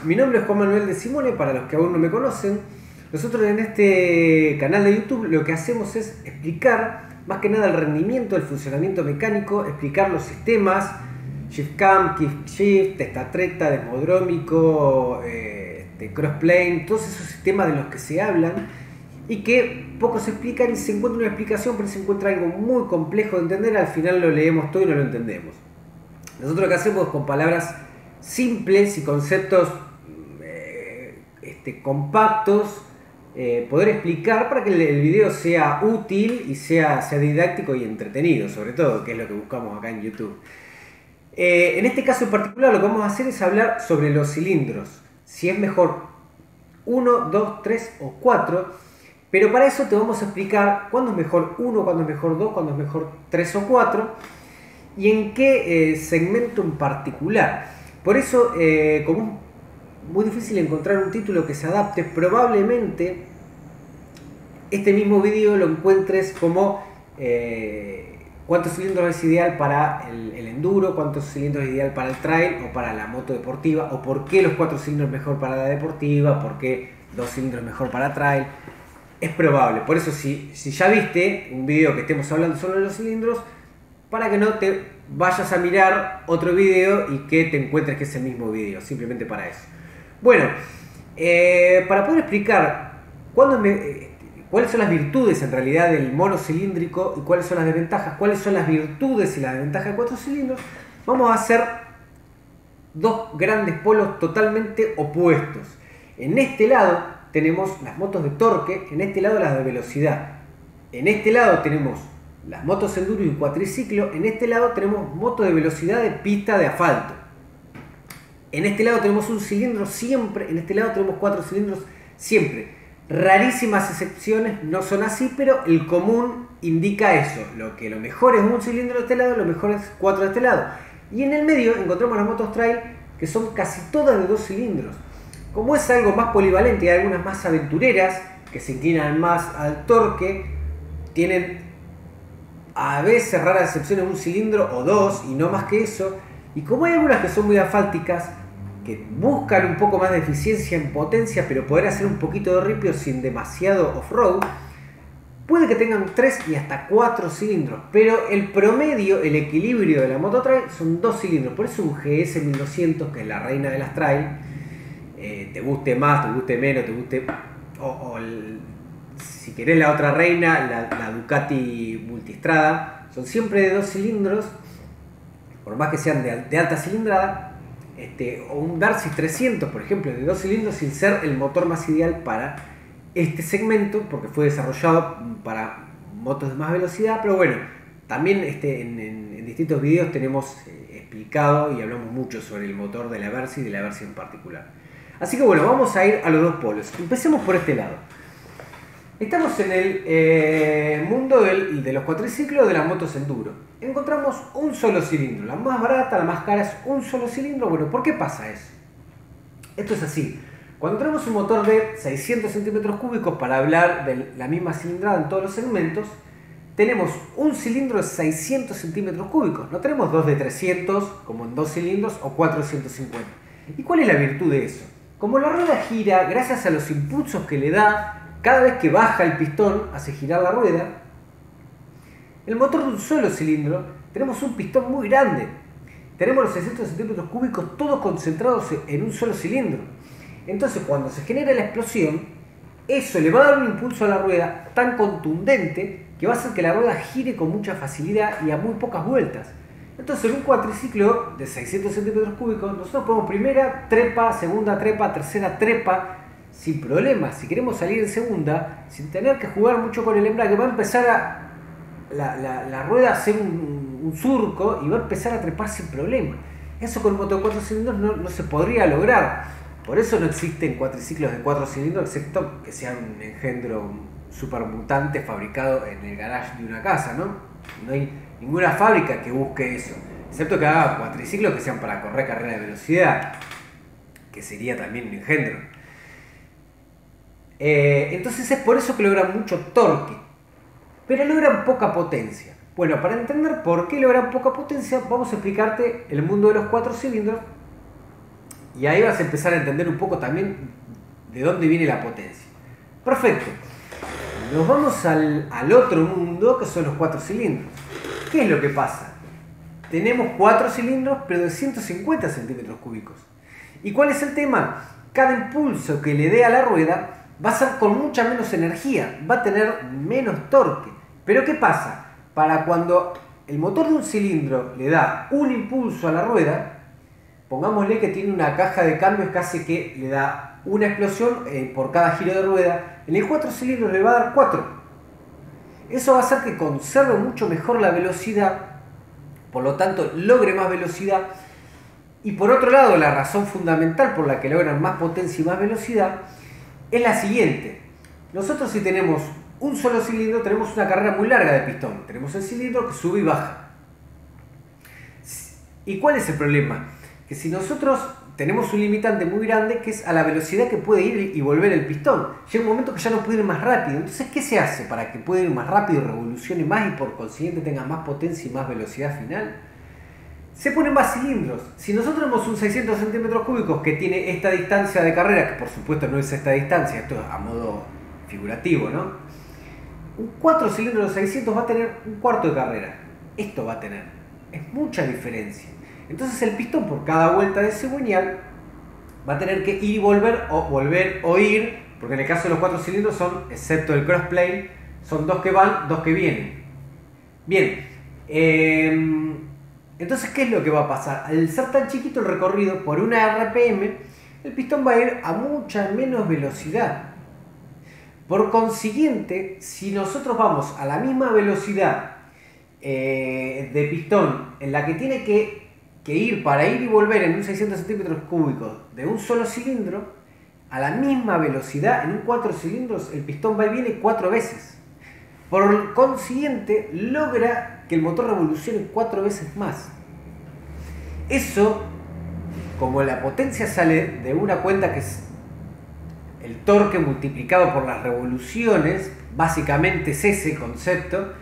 mi nombre es Juan Manuel de Simone, para los que aún no me conocen. Nosotros en este canal de YouTube lo que hacemos es explicar más que nada el rendimiento, el funcionamiento mecánico, explicar los sistemas, Shift Cam, Kick Shift, testa-treta, desmodrómico, crossplane, todos esos sistemas de los que se hablan y que poco se explican y se encuentra una explicación, pero se encuentra algo muy complejo de entender, al final lo leemos todo y no lo entendemos. Nosotros lo que hacemos es con palabras simples y conceptos compactos, poder explicar para que el video sea útil y sea didáctico y entretenido, sobre todo, que es lo que buscamos acá en YouTube. En este caso en particular lo que vamos a hacer es hablar sobre los cilindros, si es mejor 1, 2, 3 o 4, pero para eso te vamos a explicar cuándo es mejor 1, cuándo es mejor 2, cuándo es mejor 3 o 4 y en qué segmento en particular. Por eso, como es muy difícil encontrar un título que se adapte, probablemente este mismo vídeo lo encuentres como cuántos cilindros es ideal para el enduro, cuántos cilindros es ideal para el trail o para la moto deportiva, o por qué los 4 cilindros es mejor para la deportiva, por qué 2 cilindros es mejor para trail. Es probable, por eso si ya viste un video que estemos hablando sobre los cilindros, para que no te vayas a mirar otro video y que te encuentres que es el mismo video, simplemente para eso. Bueno, para poder explicar cuáles son las virtudes en realidad del monocilíndrico y cuáles son las desventajas, cuáles son las virtudes y las desventajas de 4 cilindros, vamos a hacer dos grandes polos totalmente opuestos. En este lado tenemos las motos de torque, en este lado las de velocidad. En este lado tenemos las motos enduro y cuatriciclo, en este lado tenemos motos de velocidad de pista de asfalto. En este lado tenemos un cilindro siempre, en este lado tenemos 4 cilindros siempre. Rarísimas excepciones no son así, pero el común indica eso. Lo mejor es un cilindro de este lado, lo mejor es 4 de este lado. Y en el medio encontramos las motos trail, que son casi todas de 2 cilindros. Como es algo más polivalente y hay algunas más aventureras, que se inclinan más al torque, tienen a veces raras excepciones un cilindro o 2 y no más que eso. Y como hay algunas que son muy asfálticas, que buscan un poco más de eficiencia en potencia, pero poder hacer un poquito de ripio sin demasiado off-road, puede que tengan 3 y hasta 4 cilindros, pero el promedio, el equilibrio de la moto trail son 2 cilindros. Por eso un GS 1200, que es la reina de las trail, te guste más, te guste menos, te guste... si querés la otra reina, la Ducati Multistrada, son siempre de 2 cilindros, por más que sean de alta cilindrada, o un Darcy 300, por ejemplo, de 2 cilindros, sin ser el motor más ideal para este segmento, porque fue desarrollado para motos de más velocidad. Pero bueno, también en distintos videos tenemos explicado y hablamos mucho sobre el motor de la Versy y de la Versy en particular. Así que bueno, vamos a ir a los dos polos. Empecemos por este lado. Estamos en el mundo de los cuatriciclos, de las motos enduro. Encontramos un solo cilindro. La más barata, la más cara es un solo cilindro. Bueno, ¿por qué pasa eso? Esto es así. Cuando tenemos un motor de 600 centímetros cúbicos, para hablar de la misma cilindrada en todos los segmentos, tenemos un cilindro de 600 centímetros cúbicos. No tenemos dos de 300, como en 2 cilindros, o 4 de 150. ¿Y cuál es la virtud de eso? Como la rueda gira, gracias a los impulsos que le da, cada vez que baja el pistón, hace girar la rueda, el motor de un solo cilindro, tenemos un pistón muy grande. Tenemos los 600 centímetros cúbicos todos concentrados en un solo cilindro. Entonces, cuando se genera la explosión, eso le va a dar un impulso a la rueda tan contundente que va a hacer que la rueda gire con mucha facilidad y a muy pocas vueltas. Entonces, en un cuatriciclo de 600 centímetros cúbicos, nosotros ponemos primera trepa, segunda trepa, tercera trepa, sin problema. Si queremos salir en segunda, sin tener que jugar mucho con el embrague, va a empezar la rueda a hacer un surco y va a empezar a trepar sin problema. Eso con un motor de 4 cilindros no se podría lograr. Por eso no existen cuatriciclos de 4 cilindros, excepto que sean un engendro super mutante fabricado en el garage de una casa, ¿no? No hay ninguna fábrica que busque eso, excepto que haga cuatriciclos que sean para correr carrera de velocidad, que sería también un engendro. Entonces es por eso que logran mucho torque, pero logran poca potencia. Bueno, para entender por qué logran poca potencia, vamos a explicarte el mundo de los 4 cilindros Y ahí vas a empezar a entender un poco también de dónde viene la potencia. Perfecto. Nos vamos al otro mundo, que son los 4 cilindros. ¿Qué es lo que pasa? Tenemos 4 cilindros, pero de 150 centímetros cúbicos. ¿Y cuál es el tema? Cada impulso que le dé a la rueda va a ser con mucha menos energía, va a tener menos torque. Pero ¿qué pasa? Para cuando el motor de un cilindro le da un impulso a la rueda, pongámosle que tiene una caja de cambios que hace que le da una explosión por cada giro de rueda, en el 4 cilindros le va a dar 4. Eso va a hacer que conserve mucho mejor la velocidad, por lo tanto logre más velocidad. Y por otro lado, la razón fundamental por la que logran más potencia y más velocidad es la siguiente. Nosotros, si tenemos un solo cilindro, tenemos una carrera muy larga de pistón. Tenemos el cilindro que sube y baja. ¿Y cuál es el problema? Que si nosotros tenemos un limitante muy grande, que es a la velocidad que puede ir y volver el pistón, llega un momento que ya no puede ir más rápido. Entonces, ¿qué se hace para que pueda ir más rápido, revolucione más y por consiguiente tenga más potencia y más velocidad final? Se ponen más cilindros. Si nosotros tenemos un 600 centímetros cúbicos que tiene esta distancia de carrera, que por supuesto no es esta distancia, esto es a modo figurativo, ¿no? Un 4 cilindros de 600 va a tener un cuarto de carrera. Esto va a tener. Es mucha diferencia. Entonces el pistón por cada vuelta de cigüeñal va a tener que ir y volver o ir, porque en el caso de los 4 cilindros son, excepto el crossplane, son 2 que van, 2 que vienen. Bien, entonces ¿qué es lo que va a pasar? Al ser tan chiquito el recorrido por una RPM, el pistón va a ir a mucha menos velocidad. Por consiguiente, si nosotros vamos a la misma velocidad de pistón en la que tiene que ir para ir y volver en un 600 centímetros cúbicos de un solo cilindro, a la misma velocidad en un 4 cilindros el pistón va y viene 4 veces. Por consiguiente, logra que el motor revolucione 4 veces más. Eso, como la potencia sale de una cuenta que es el torque multiplicado por las revoluciones, básicamente es ese concepto.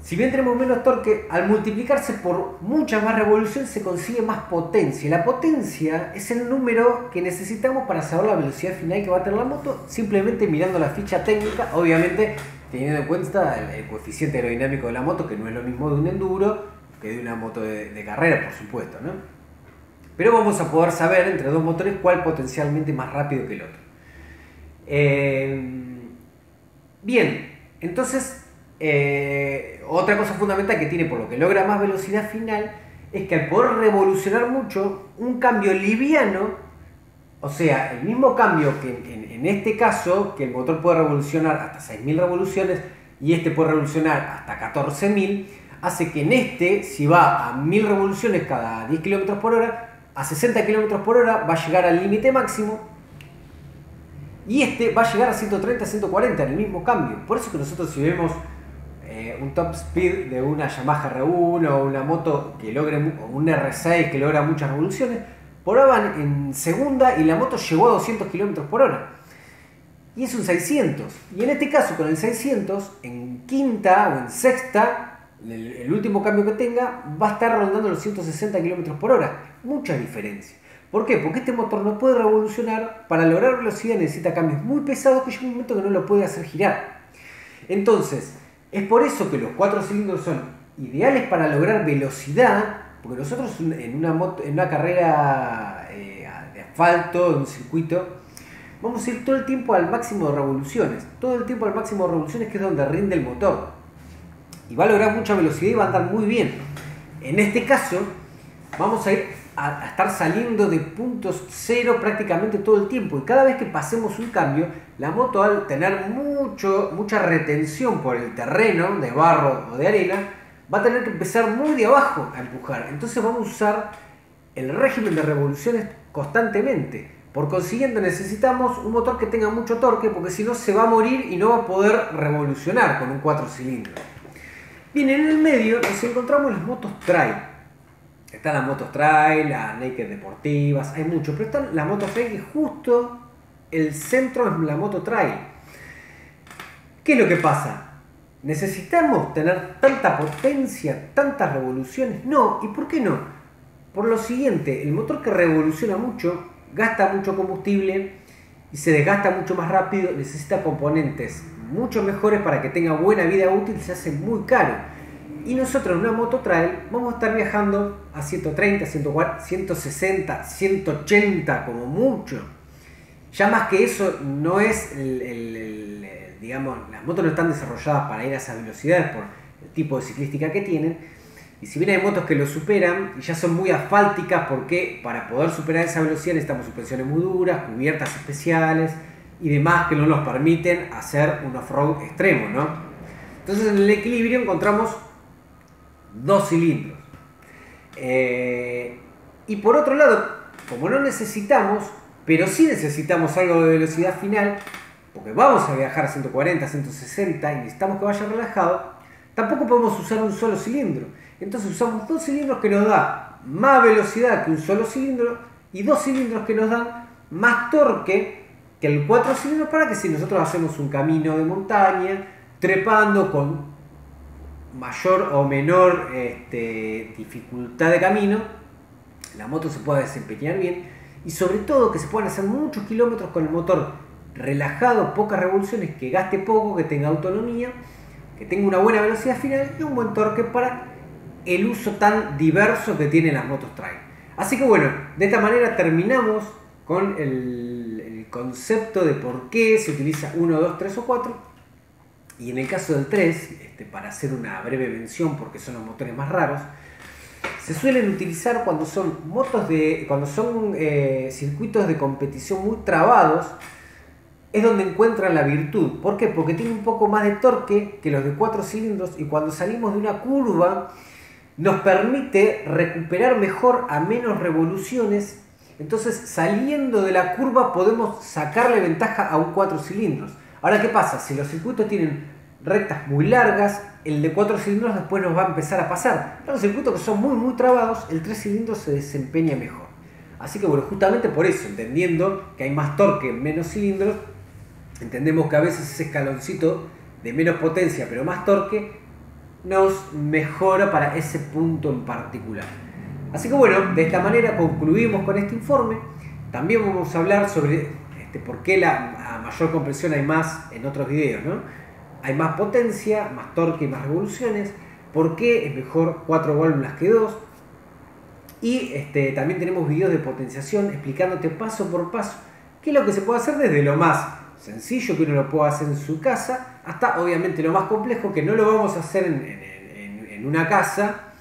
Si bien tenemos menos torque, al multiplicarse por muchas más revoluciones se consigue más potencia. La potencia es el número que necesitamos para saber la velocidad final que va a tener la moto, simplemente mirando la ficha técnica, obviamente teniendo en cuenta el coeficiente aerodinámico de la moto, que no es lo mismo de un enduro que de una moto de carrera, por supuesto, ¿no? Pero vamos a poder saber entre dos motores cuál potencialmente más rápido que el otro. Bien, entonces otra cosa fundamental que tiene, por lo que logra más velocidad final, es que al poder revolucionar mucho, un cambio liviano, o sea, el mismo cambio que en este caso, que el motor puede revolucionar hasta 6.000 revoluciones y este puede revolucionar hasta 14.000, hace que en este, si va a 1.000 revoluciones cada 10 km por hora, a 60 km por hora va a llegar al límite máximo, y este va a llegar a 130, 140 en el mismo cambio. Por eso que nosotros, si vemos un top speed de una Yamaha R1 o una moto que logre, o un R6 que logra muchas revoluciones, por ahora van en segunda y la moto llegó a 200 km por hora. Y es un 600. Y en este caso, con el 600, en quinta o en sexta, el último cambio que tenga, va a estar rondando los 160 km por hora. Mucha diferencia. ¿Por qué? Porque este motor no puede revolucionar. Para lograr velocidad necesita cambios muy pesados que llega un momento que no lo puede hacer girar. Entonces, es por eso que los 4 cilindros son ideales para lograr velocidad, porque nosotros en una carrera de asfalto, en un circuito, vamos a ir todo el tiempo al máximo de revoluciones. Todo el tiempo al máximo de revoluciones, que es donde rinde el motor. Y va a lograr mucha velocidad y va a andar muy bien. En este caso, vamos a ir a estar saliendo de puntos cero prácticamente todo el tiempo, y cada vez que pasemos un cambio, la moto, al tener mucha retención por el terreno de barro o de arena, va a tener que empezar muy de abajo a empujar. Entonces vamos a usar el régimen de revoluciones constantemente. Por consiguiente necesitamos un motor que tenga mucho torque, porque si no se va a morir y no va a poder revolucionar con un 4 cilindros. Bien, en el medio nos encontramos las motos trail. Están las motos trail, las naked deportivas, hay mucho, pero están las motos trail, que justo el centro es la moto trail. ¿Qué es lo que pasa? ¿Necesitamos tener tanta potencia, tantas revoluciones? No. ¿Y por qué no? Por lo siguiente, el motor que revoluciona mucho, gasta mucho combustible y se desgasta mucho más rápido, necesita componentes mucho mejores para que tenga buena vida útil, se hace muy caro. Y nosotros en una moto trail vamos a estar viajando a 130, 140, 160, 180 como mucho. Ya más que eso no es digamos, las motos no están desarrolladas para ir a esas velocidades por el tipo de ciclística que tienen. Y si bien hay motos que lo superan y ya son muy asfálticas, porque para poder superar esa velocidad necesitamos suspensiones muy duras, cubiertas especiales y demás que no nos permiten hacer un off-road extremo, ¿no? Entonces en el equilibrio encontramos 2 cilindros. Y por otro lado, como no necesitamos, pero sí necesitamos algo de velocidad final, porque vamos a viajar a 140, 160 y necesitamos que vaya relajado, tampoco podemos usar un solo cilindro. Entonces usamos 2 cilindros que nos dan más velocidad que un solo cilindro y 2 cilindros que nos dan más torque que el 4 cilindros, para que si nosotros hacemos un camino de montaña, trepando con mayor o menor dificultad de camino, la moto se pueda desempeñar bien y sobre todo que se puedan hacer muchos kilómetros con el motor relajado, pocas revoluciones, que gaste poco, que tenga autonomía, que tenga una buena velocidad final y un buen torque para el uso tan diverso que tienen las motos trail. Así que bueno, de esta manera terminamos con el concepto de por qué se utiliza 1, 2, 3 o 4. Y en el caso del 3, para hacer una breve mención porque son los motores más raros, se suelen utilizar cuando son circuitos de competición muy trabados. Es donde encuentran la virtud. ¿Por qué? Porque tiene un poco más de torque que los de 4 cilindros y cuando salimos de una curva nos permite recuperar mejor a menos revoluciones. Entonces, saliendo de la curva podemos sacarle ventaja a un 4 cilindros. Ahora, ¿qué pasa? Si los circuitos tienen rectas muy largas, el de 4 cilindros después nos va a empezar a pasar. Pero los circuitos que son muy trabados, el 3 cilindros se desempeña mejor. Así que bueno, justamente por eso, entendiendo que hay más torque en menos cilindros, entendemos que a veces ese escaloncito de menos potencia pero más torque nos mejora para ese punto en particular. Así que bueno, de esta manera concluimos con este informe. También vamos a hablar sobre por qué a mayor compresión hay más en otros videos, ¿no? Hay más potencia, más torque y más revoluciones. ¿Por qué es mejor 4 válvulas que 2? Y también tenemos videos de potenciación explicándote paso por paso qué es lo que se puede hacer desde lo más sencillo que uno lo puede hacer en su casa hasta obviamente lo más complejo que no lo vamos a hacer en una casa,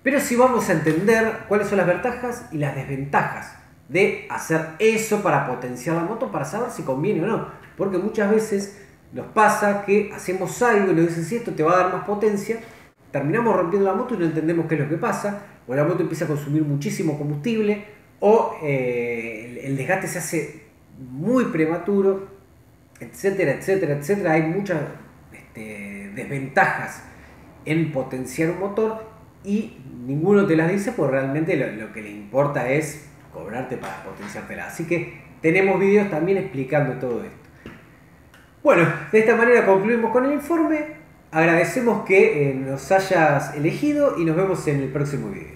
pero sí vamos a entender cuáles son las ventajas y las desventajas de hacer eso para potenciar la moto, para saber si conviene o no, porque muchas veces nos pasa que hacemos algo y nos dicen si esto te va a dar más potencia, terminamos rompiendo la moto y no entendemos qué es lo que pasa, o la moto empieza a consumir muchísimo combustible, o el desgaste se hace muy prematuro, etcétera, etcétera, etcétera. Hay muchas desventajas en potenciar un motor y ninguno te las dice, porque realmente lo que le importa es cobrarte para potenciártela. Así que tenemos vídeos también explicando todo esto. Bueno, de esta manera concluimos con el informe. Agradecemos que nos hayas elegido y nos vemos en el próximo video.